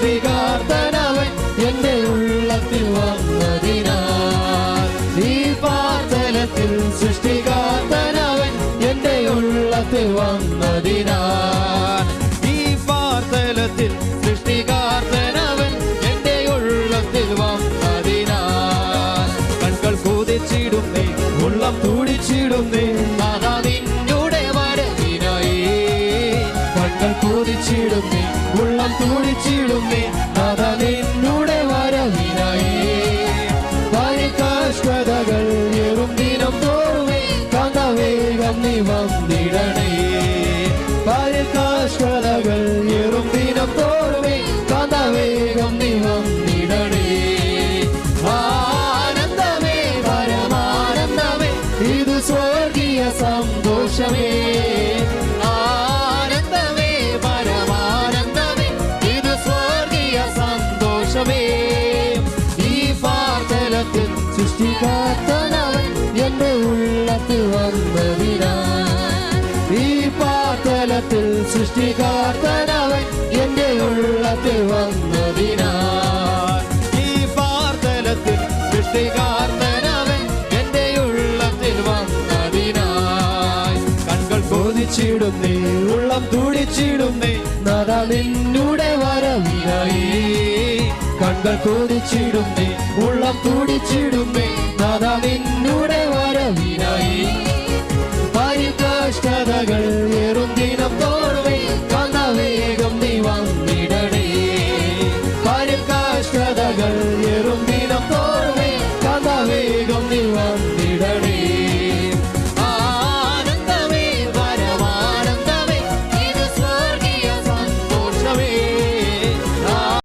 സൃഷ്ടികർത്താവൻ എന്റെ ഉള്ളത്തിൽ വന്നതിനാൽ ഈ പാർത്തലത്തിൽ സൃഷ്ടികർത്താവൻ എന്റെ ഉള്ളത്തിൽ വന്നതിനാൽ ഈ പാർത്തലത്തിൽ സൃഷ്ടികർത്താവൻ എന്റെ ഉള്ളത്തിൽ വന്നതിനാൽ കൺകൾ കൊതിച്ചിടുന്നേ ഉള്ളം തുടിച്ചിടുന്നേ നാഥാ നിന്നുടെ വരവിനായി കൺകൾ കൊതിച്ചിടുന്നേ ഉള്ളം തുടിച്ചിടുന്നേ നാഥാ നിന്നുടെ വരവിനായി കഷ്ടതകൾ ഏറും ദിനം തോറുമേ കാന്തവേഗം നീ വന്നിടണേ കഷ്ടതകൾ ഏറും ദിനം തോറുമേ കാന്തവേഗം നീ വന്നിടണേ ആനന്ദമേ പരമാനന്ദമേ ഇത് സ്വർഗീയ സന്തോഷമേ ആനന്ദമേ പരമാനന്ദമേ ഇത് സ്വർഗീയ സന്തോഷമേ ഈ പാർത്തലത്തിൽ സൃഷ്ടികർത്താവൻ എന്റെ ഉള്ളത്തിൽ വന്നതിനാൽ ഈ പാർത്തലത്തിൽ സൃഷ്ടികർത്താവൻ എന്റെ ഉള്ളത്തിൽ വന്നതിനാൽ ഈ പാർത്തലത്തിൽ സൃഷ്ടികർത്താവൻ എന്റെ ഉള്ളത്തിൽ വന്നതിനാൽ കൺകൾ കൊതിച്ചിടുന്നേ ഉള്ളം തുടിച്ചിടുന്നേ നാഥാ നിന്നുടെ വരവിനായി കൺകൾ കൊതിച്ചിടുന്നേ ഉള്ളം തുടിച്ചിടും